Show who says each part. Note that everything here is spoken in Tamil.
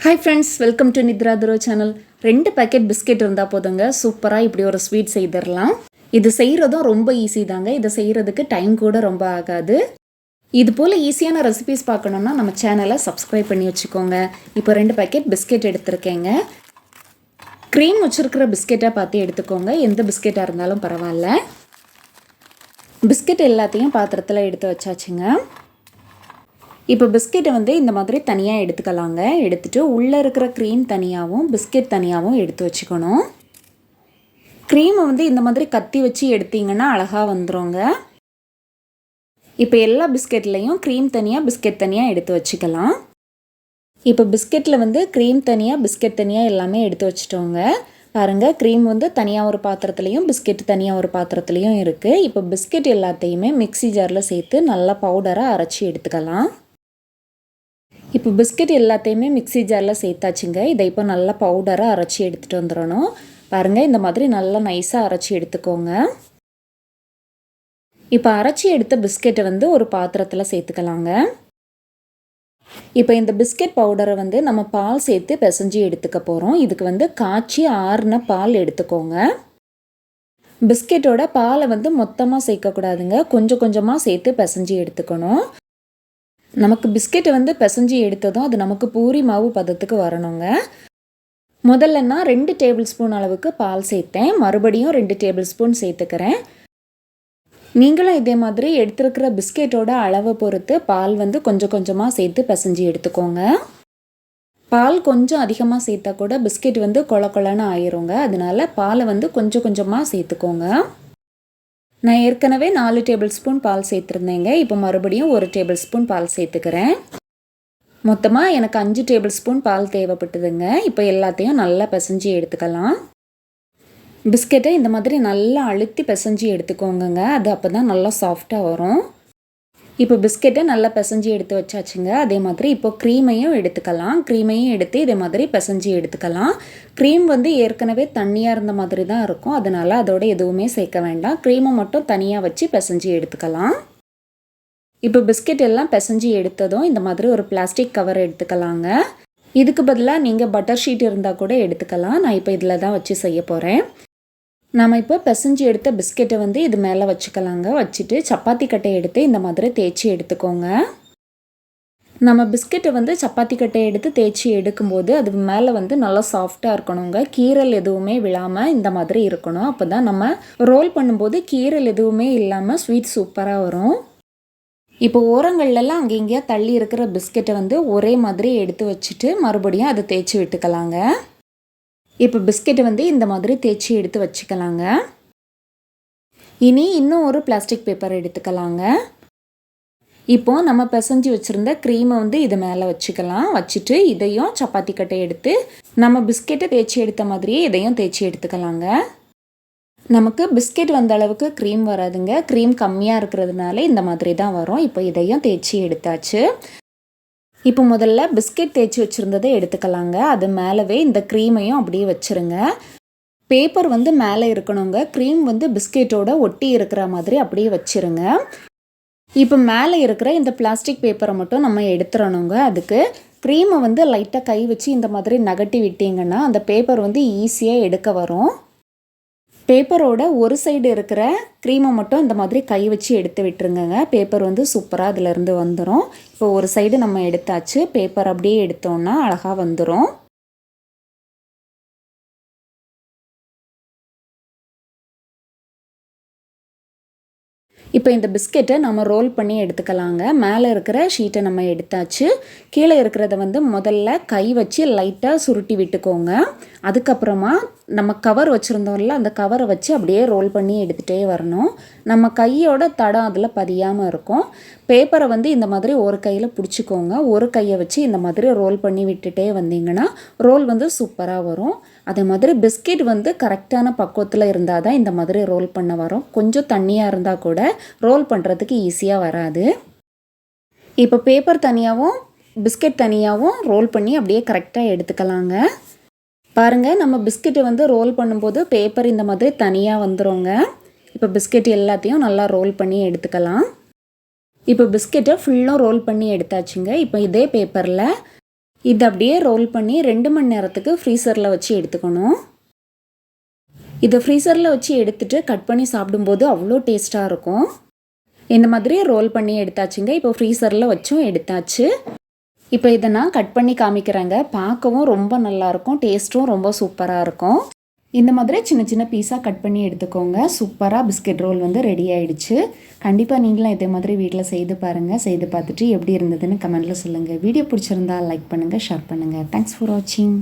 Speaker 1: Hi friends, welcome to Nidra Duro channel. 2 packet biscuit இருந்தா போதுங்க சூப்பரா இப்படி ஒரு ஸ்வீட் செய்திரலாம். இது செய்யறதும் ரொம்ப ஈஸி தாங்க. இத செய்யறதுக்கு டைம் கூட ரொம்ப ஆகாது. இது போல ஈஸியான ரெசிபீஸ் பார்க்கணும்னா நம்ம சேனலை சப்ஸ்கிரைப் பண்ணி வச்சுக்கோங்க. இப்போ 2 packet பிஸ்கெட் எடுத்துர்க்கேங்க. க்ரீம் வச்சிருக்கிற பிஸ்கெட்டை பார்த்து எடுத்துக்கோங்க. எந்த பிஸ்கெட்டா இருந்தாலும் பரவாயில்ல. பிஸ்கெட் எல்லாத்தையும் பாத்திரத்தில் எடுத்து வச்சாச்சுங்க. இப்போ பிஸ்கெட்டை வந்து இந்த மாதிரி தனியாக எடுத்துக்கலாங்க. எடுத்துகிட்டு உள்ளே இருக்கிற க்ரீம் தனியாகவும் பிஸ்கெட் தனியாகவும் எடுத்து வச்சுக்கணும். க்ரீமை வந்து இந்த மாதிரி கத்தி வச்சு எடுத்திங்கன்னா அழகாக வந்துடுங்க. இப்போ எல்லா பிஸ்கெட்லேயும் க்ரீம் தனியாக பிஸ்கெட் தனியாக எடுத்து வச்சுக்கலாம். இப்போ பிஸ்கெட்டில் வந்து க்ரீம் தனியாக பிஸ்கெட் தனியாக எல்லாமே எடுத்து வச்சுட்டோங்க. பாருங்கள், க்ரீம் வந்து தனியாக ஒரு பாத்திரத்துலையும் பிஸ்கெட் தனியாக ஒரு பாத்திரத்துலையும் இருக்குது. இப்போ பிஸ்கெட் எல்லாத்தையுமே மிக்ஸி ஜாரில் சேர்த்து நல்லா பவுடராக அரைச்சி எடுத்துக்கலாம். இப்போ பிஸ்கெட் எல்லாத்தையுமே மிக்ஸி ஜாரில் சேர்த்தாச்சுங்க. இதை இப்போ நல்லா பவுடராக அரைச்சி எடுத்துகிட்டு வந்துடணும். பாருங்கள், இந்த மாதிரி நல்லா நைஸாக அரைச்சி எடுத்துக்கோங்க. இப்போ அரைச்சி எடுத்த பிஸ்கெட்டை வந்து ஒரு பாத்திரத்தில் சேர்த்துக்கலாங்க. இப்போ இந்த பிஸ்கெட் பவுடரை வந்து நம்ம பால் சேர்த்து பிசைஞ்சு எடுத்துக்க போகிறோம். இதுக்கு வந்து காய்ச்சி ஆறின பால் எடுத்துக்கோங்க. பிஸ்கெட்டோட பாலை வந்து மொத்தமாக சேர்க்கக்கூடாதுங்க. கொஞ்சம் கொஞ்சமாக சேர்த்து பிசைஞ்சு எடுத்துக்கணும். நமக்கு பிஸ்கெட்டை வந்து பிசைஞ்சு எடுத்ததும் அது நமக்கு பூரி மாவு பதத்துக்கு வரணுங்க. முதல்ல நான் 2 டேபிள் ஸ்பூன் அளவுக்கு பால் சேர்த்தேன். மறுபடியும் 2 டேபிள் ஸ்பூன் சேர்த்துக்கிறேன். நீங்களும் இதே மாதிரி எடுத்துருக்கிற பிஸ்கெட்டோட அளவை பொறுத்து பால் வந்து கொஞ்சம் கொஞ்சமாக சேர்த்து பிசைஞ்சு எடுத்துக்கோங்க. பால் கொஞ்சம் அதிகமாக சேர்த்தா கூட பிஸ்கெட் வந்து கொல கொலன்னு ஆயிருங்க. அதனால பாலை வந்து கொஞ்சம் கொஞ்சமாக சேர்த்துக்கோங்க. நான் ஏற்கனவே 4 டேபிள் ஸ்பூன் பால் சேர்த்துருந்தேங்க. இப்போ மறுபடியும் 1 டேபிள் ஸ்பூன் பால் சேர்த்துக்கிறேன். மொத்தமாக எனக்கு 5 டேபிள் ஸ்பூன் பால் தேவைப்பட்டதுங்க. இப்போ எல்லாத்தையும் நல்லா பிசைஞ்சு எடுத்துக்கலாம். பிஸ்கெட்டை இந்த மாதிரி நல்லா அழுத்தி பிசைஞ்சு எடுத்துக்கோங்க. அது அப்போ தான் நல்லா சாஃப்டாக வரும். இப்போ பிஸ்கெட்டை நல்லா பிசைஞ்சு எடுத்து வச்சாச்சுங்க. அதே மாதிரி இப்போ க்ரீமையும் எடுத்துக்கலாம். க்ரீமையும் எடுத்து இதே மாதிரி பிசைஞ்சு எடுத்துக்கலாம். க்ரீம் வந்து ஏற்கனவே தண்ணியாக இருந்த மாதிரி தான் இருக்கும். அதனால் அதோட எதுவுமே சேர்க்க வேண்டாம். க்ரீமை மட்டும் தனியாக வச்சு பிசைஞ்சு எடுத்துக்கலாம். இப்போ பிஸ்கெட் எல்லாம் பிசைஞ்சு எடுத்ததும் இந்த மாதிரி ஒரு பிளாஸ்டிக் கவர் எடுத்துக்கலாங்க. இதுக்கு பதிலாக நீங்கள் பட்டர் ஷீட் இருந்தால் கூட எடுத்துக்கலாம். நான் இப்போ இதில் தான் வச்சு செய்ய போகிறேன். நம்ம இப்போ பிசைஞ்சு எடுத்த பிஸ்கெட்டை வந்து இது மேலே வச்சுக்கலாங்க. வச்சுட்டு சப்பாத்தி கட்டை எடுத்து இந்த மாதிரி தேய்ச்சி எடுத்துக்கோங்க. நம்ம பிஸ்கெட்டை வந்து சப்பாத்தி கட்டை எடுத்து தேய்ச்சி எடுக்கும்போது அது மேலே வந்து நல்லா சாஃப்டாக இருக்கணுங்க. கீரல் எதுவுமே விழாமல் இந்த மாதிரி இருக்கணும். அப்போ தான் நம்ம ரோல் பண்ணும்போது கீரல் எதுவுமே இல்லாமல் ஸ்வீட் சூப்பராக வரும். இப்போ ஓரங்கள்லாம் அங்கே இங்கேயா தள்ளி இருக்கிற பிஸ்கெட்டை வந்து ஒரே மாதிரி எடுத்து வச்சுட்டு மறுபடியும் அதை தேய்ச்சி விட்டுக்கலாங்க. இப்போ பிஸ்கெட்டை வந்து இந்த மாதிரி தேய்ச்சி எடுத்து வச்சுக்கலாங்க. இனி இன்னும் ஒரு பிளாஸ்டிக் பேப்பர் எடுத்துக்கலாங்க. இப்போது நம்ம பிசைஞ்சு வச்சுருந்த க்ரீமை வந்து இது மேலே வச்சுக்கலாம். வச்சுட்டு இதையும் சப்பாத்தி கட்டை எடுத்து நம்ம பிஸ்கெட்டை தேய்ச்சி எடுத்த மாதிரியே இதையும் தேய்ச்சி எடுத்துக்கலாங்க. நமக்கு பிஸ்கெட் வந்த அளவுக்கு க்ரீம் வராதுங்க. க்ரீம் கம்மியாக இருக்கிறதுனால இந்த மாதிரி தான் வரும். இப்போ இதையும் தேய்ச்சி எடுத்தாச்சு. இப்போ முதல்ல பிஸ்கெட் தேய்ச்சி வச்சுருந்ததை எடுத்துக்கலாங்க. அது மேலவே இந்த க்ரீமையும் அப்படியே வச்சுருங்க. பேப்பர் வந்து மேலே இருக்கணுங்க. க்ரீம் வந்து பிஸ்கெட்டோட ஒட்டி இருக்கிற மாதிரி அப்படியே வச்சுருங்க. இப்போ மேலே இருக்கிற இந்த பிளாஸ்டிக் பேப்பரை மட்டும் நம்ம எடுத்துடணுங்க. அதுக்கு க்ரீமை வந்து லைட்டாக கை வச்சு இந்த மாதிரி நகட்டி விட்டிங்கன்னா அந்த பேப்பர் வந்து ஈஸியாக எடுக்க வரும். பேப்பரோட ஒரு சைடு இருக்கிற க்ரீமை மட்டும் இந்த மாதிரி கை வச்சு எடுத்து விட்டுருங்க. பேப்பர் வந்து சூப்பராக அதிலேருந்து வந்துடும். இப்போ ஒரு சைடு நம்ம எடுத்தாச்சு. பேப்பர் அப்படியே எடுத்தோன்னா அழகாக வந்துடும். இப்போ இந்த பிஸ்கெட்டை நம்ம ரோல் பண்ணி எடுத்துக்கலாங்க. மேலே இருக்கிற ஷீட்டை நம்ம எடுத்தாச்சு. கீழே இருக்கிறத வந்து முதல்ல கை வச்சு லைட்டாக சுருட்டி விட்டுக்கோங்க. அதுக்கப்புறமா நம்ம கவர் வச்சுருந்தோம்ல அந்த கவரை வச்சு அப்படியே ரோல் பண்ணி எடுத்துகிட்டே வரணும். நம்ம கையோட தடம் அதில் பதியாமல் இருக்கும். பேப்பரை வந்து இந்த மாதிரி ஒரு கையில் பிடிச்சிக்கோங்க. ஒரு கையை வச்சு இந்த மாதிரி ரோல் பண்ணி விட்டுட்டே வந்தீங்கன்னா ரோல் வந்து சூப்பராக வரும். அதே மாதிரி பிஸ்கெட் வந்து கரெக்டான பக்குவத்தில் இருந்தால் தான் இந்த மாதிரி ரோல் பண்ண வரும். கொஞ்சம் தண்ணியாக இருந்தால் கூட ரோல் பண்ணுறதுக்கு ஈஸியாக வராது. இப்போ பேப்பர் தனியாகவும் பிஸ்கெட் தனியாகவும் ரோல் பண்ணி அப்படியே கரெக்டாக எடுத்துக்கலாங்க. பாருங்கள், நம்ம பிஸ்கெட்டை வந்து ரோல் பண்ணும்போது பேப்பர் இந்த மாதிரி தனியாக வந்துடுங்க. இப்போ பிஸ்கெட் எல்லாத்தையும் நல்லா ரோல் பண்ணி எடுத்துக்கலாம். இப்போ பிஸ்கெட்டை ஃபுல்லாக ரோல் பண்ணி எடுத்தாச்சுங்க. இப்போ இதே பேப்பரில் இதை அப்படியே ரோல் பண்ணி 2 மணி நேரத்துக்கு ஃப்ரீசரில் வச்சு எடுத்துக்கணும். இதை ஃப்ரீசரில் வச்சு எடுத்துகிட்டு கட் பண்ணி சாப்பிடும்போது அவ்வளோ டேஸ்ட்டாக இருக்கும். இந்த மாதிரி ரோல் பண்ணி எடுத்தாச்சுங்க. இப்போ ஃப்ரீசரில் வச்சும் எடுத்தாச்சு. இப்போ இதை நான் கட் பண்ணி காமிக்கிறேங்க. பார்க்கவும் ரொம்ப நல்லாயிருக்கும், டேஸ்ட்டும் ரொம்ப சூப்பராக இருக்கும். இந்த மாதிரி சின்ன சின்ன பீஸாக கட் பண்ணி எடுத்துக்கோங்க. சூப்பராக பிஸ்கெட் ரோல் வந்து ரெடி ஆகிடுச்சு. கண்டிப்பாக நீங்களும் இதே மாதிரி வீட்டில் செய்து பாருங்கள். செய்து பார்த்துட்டு எப்படி இருந்ததுன்னு கமெண்ட்டில் சொல்லுங்கள். வீடியோ பிடிச்சிருந்தா லைக் பண்ணுங்கள், ஷேர் பண்ணுங்கள். தேங்க்ஸ் ஃபார் வாட்சிங்.